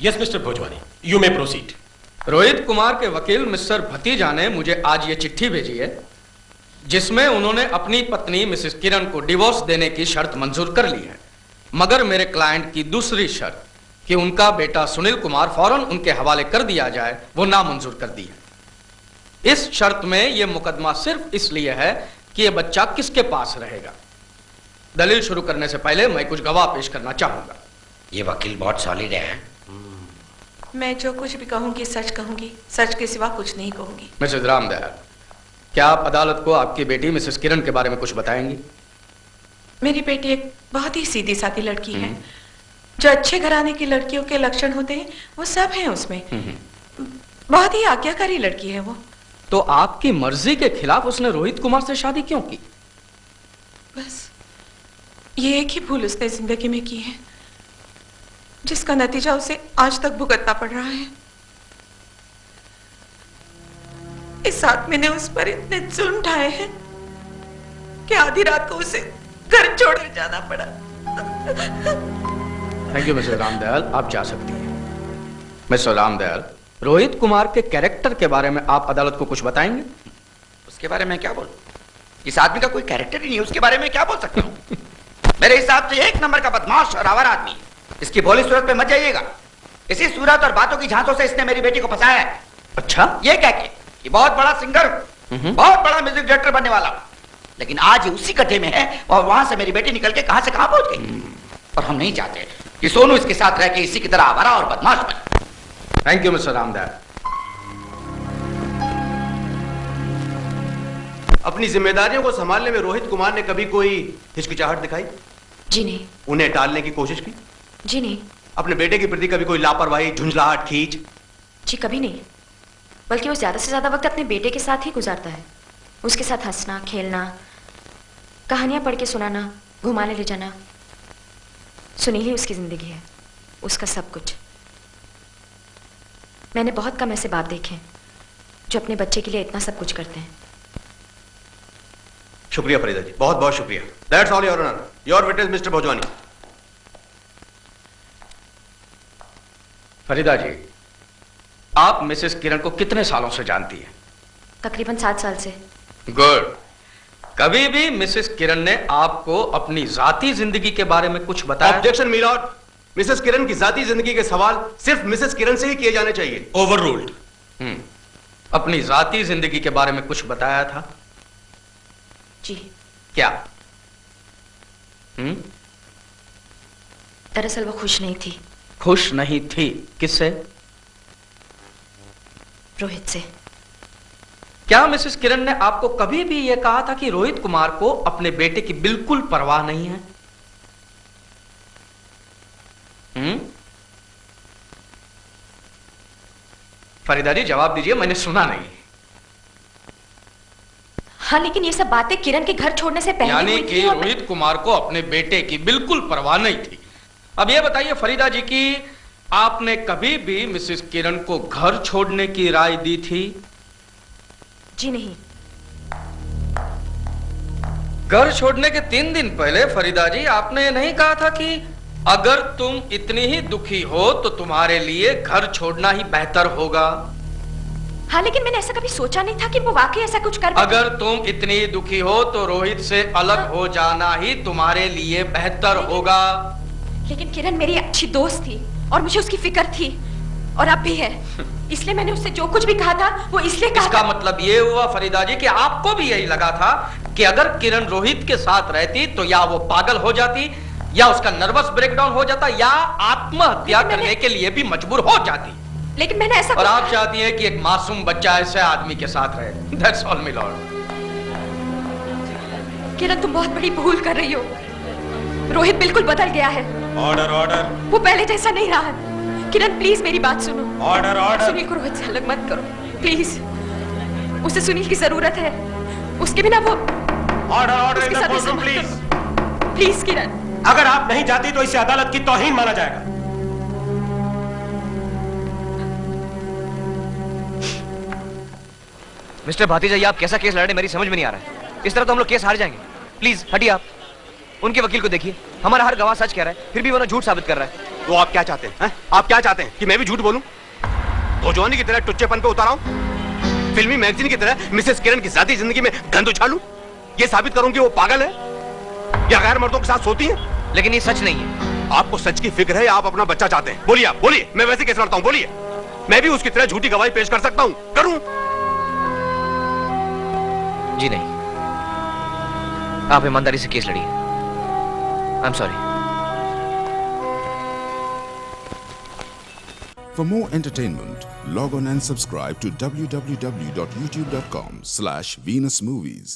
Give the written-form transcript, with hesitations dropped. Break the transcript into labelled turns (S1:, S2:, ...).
S1: Yes mister Bhojwani, you may proceed.
S2: Rohit Kumar के वकील mister भतीजा ने मुझे आज ये चिट्ठी भेजी है जिसमें उन्होंने अपनी पत्नी मिसेस किरण को डिवोर्स देने की शर्त मंजूर कर ली है, मगर मेरे क्लाइंट की दूसरी शर्त कि उनका बेटा सुनील कुमार फौरन उनके हवाले कर दिया जाए वो नामंजूर कर दी है। इस शर्त में यह मुकदमा सिर्फ इसलिए है कि यह बच्चा किसके पास रहेगा। दलील शुरू करने से पहले मैं कुछ गवाह पेश करना चाहूंगा।
S3: ये वकील बहुत सॉलिड है।
S4: मैं जो कुछ भी कहूंगी सच कहूंगी, सच के सिवा कुछ नहीं कहूंगी।
S2: मिसेस रामदयाल, क्या आप अदालत को आपकी बेटी मिसेस किरण के बारे में कुछ बताएंगी?
S4: मेरी बेटी एक बहुत ही सीधी सादी लड़की है। जो अच्छे घराने की लड़कियों के लक्षण होते हैं वो सब हैं उसमें। बहुत ही आज्ञाकारी लड़की है वो।
S2: तो आपकी मर्जी के खिलाफ उसने रोहित कुमार से शादी क्यों की?
S4: बस ये एक ही भूल उसने जिंदगी में की है जिसका नतीजा उसे आज तक भुगतना पड़ रहा है। इस साथ मैंने उस पर इतने जुल्म ढाए हैं कि आधी रात को उसे घर छोड़कर जाना पड़ा।
S2: थैंक यू मिस्टर रामदयाल, आप जा सकती हैं। मिस्टर रामदयाल, रोहित कुमार के कैरेक्टर के बारे में आप अदालत को कुछ बताएंगे?
S3: उसके बारे में क्या बोलूं? इस आदमी का कोई कैरेक्टर ही नहीं है, उसके बारे में क्या बोल सकता हूं? मेरे हिसाब से एक नंबर का बदमाश और आवारा आदमी है। इसकी भोली सूरत पे मत जाइएगा। इसी सूरत और बातों की झांसों से इसने मेरी बेटी को फंसाया है।
S2: अच्छा?
S3: ये क्या कि बहुत बड़ा सिंगर हूं, बहुत बड़ा म्यूजिक डायरेक्टर बनने वाला हूं, लेकिन आज ये उसी गड्ढे में है और वहां से मेरी बेटी निकल के कहां से कहां पहुंच गई। और हम नहीं चाहते कि सोनू इसके साथ रह के इसी की तरह आवारा और बदमाश बने।
S2: Thank you mister Ramdayal.
S1: अपनी जिम्मेदारियों को संभालने में रोहित कुमार ने कभी कोई हिचकिचाहट दिखाई?
S5: जी नहीं।
S1: उन्हें टालने की कोशिश की?
S5: जी नहीं।
S1: अपने बेटे के प्रति कभी कोई लापरवाही, झुंझलाहट, खींच?
S5: जी कभी नहीं, बल्कि वो ज्यादा से ज्यादा वक्त अपने बेटे के साथ ही गुजारता है। उसके साथ हंसना, खेलना, कहानियां पढ़ के सुनाना, घुमाने ले जाना, सुनी ही उसकी जिंदगी है, उसका सब कुछ। मैंने बहुत कम ऐसे बाप देखे हैं जो अपने बच्चे के लिए इतना सब कुछ करते हैं।
S1: शुक्रिया फरीदा जी, बहुत बहुत शुक्रिया। That's all your honour. Your witness Mr Bhojwani.
S2: Farida ji, आप मिसेस किरण को कितने सालों से जानती हैं?
S5: तकरीबन 7 साल से।
S2: गुड। कभी भी मिसेस किरण ने आपको अपनी जाती जिंदगी के बारे में कुछ बताया?
S1: Objection my Lord. मिसेस किरण की जाती जिंदगी के सवाल सिर्फ मिसेस किरण से ही किए जाने चाहिए। Over ruled.
S2: अपनी जाती जिंदगी के बारे में कुछ बताया था?
S5: जी।
S2: क्या?
S5: दरअसल वो खुश नहीं थी।
S2: खुश नहीं थी? किससे?
S5: रोहित से।
S2: क्या मिसेस किरण ने आपको कभी भी यह कहा था कि रोहित कुमार को अपने बेटे की बिल्कुल परवाह नहीं है? फरीदा जी जवाब दीजिए, मैंने सुना नहीं।
S5: हाँ, लेकिन ये सब बातें किरण के घर छोड़ने से पहले
S2: यानी
S5: हुई
S2: कि
S5: थी और
S2: रोहित कुमार को अपने बेटे की बिल्कुल परवाह नहीं थी। अब यह बताइए फरीदा जी कि आपने कभी भी मिसेस किरण को घर छोड़ने की राय दी थी?
S5: जी नहीं।
S2: घर छोड़ने के 3 दिन पहले फरीदा जी आपने ये नहीं कहा था कि अगर तुम इतनी ही दुखी हो तो तुम्हारे लिए घर छोड़ना ही बेहतर होगा?
S5: हाँ, लेकिन मैंने ऐसा कभी सोचा नहीं था कि वो वाकई ऐसा कुछ कर।
S2: अगर तुम इतनी दुखी हो तो रोहित से अलग हो जाना ही तुम्हारे लिए बेहतर होगा।
S5: लेकिन किरण मेरी अच्छी दोस्त थी और मुझे उसकी फिक्र थी और अब भी है। इसलिए मैंने उससे जो कुछ भी कहा था वो इसलिए कहा।
S2: इसका मतलब ये हुआ फरीदा जी कि आपको भी यही लगा था कि अगर किरण रोहित के साथ रहती तो या वो पागल हो जाती या उसका नर्वस ब्रेकडाउन हो जाता या आत्महत्या करने के लिए भी मजबूर हो जाती।
S5: लेकिन मैंने ऐसा।
S2: और आप चाहती हैं कि एक मासूम बच्चा ऐसे आदमी के साथ रहे। That's all, my lord.
S5: किरण, तुम बहुत बड़ी भूल कर रही हो। रोहित बिल्कुल बदल गया है।
S1: Order order.
S5: वो पहले जैसा नहीं रहा है। किरण प्लीज मेरी बात सुनो।
S1: Order order.
S5: सुनील को रोहित से अलग मत करो प्लीज। उसे सुनील की जरूरत है। उसके बिना वो।
S1: Order order in the courtroom please.
S5: Please Kiran.
S1: अगर आप नहीं जाती तो इसे अदालत की तौहीन माना जाएगा।
S6: मिस्टर भातीजा, ये आप कैसा केस लड़ रहे हैं मेरी समझ में नहीं आ रहा है। इस तरह तो हम लोग केस हार जाएंगे। प्लीज हटिए आप। उनके वकील को देखिए, हमारा हर गवाह सच कह रहा है, फिर भी वो ना झूठ साबित कर रहा है।
S1: तो आप क्या चाहते हैं? आप क्या चाहते हैं कि मैं भी झूठ बोलूं? भोजवानी की तरह टुच्चेपन पे उतार आऊं? फिल्मी मैगजीन की तरह मिसेस किरण की जाती जिंदगी में गंद उछालूं? ये साबित करूं कि वो पागल है या गैर मर्दों के साथ सोती है?
S6: लेकिन ये सच नहीं है।
S1: आपको सच की फिक्र है या आप अपना बच्चा चाहते हैं? बोलिए, आप बोलिए, मैं वैसे कैसे लड़ता हूं? बोलिए, मैं भी उसकी तरह झूठी गवाही पेश कर सकता हूं, करूं?
S6: जी नहीं, आप ईमानदारी से केस लड़िए। I am sorry.
S7: For more entertainment, log on and subscribe to www.youtube.com/VenusMovies.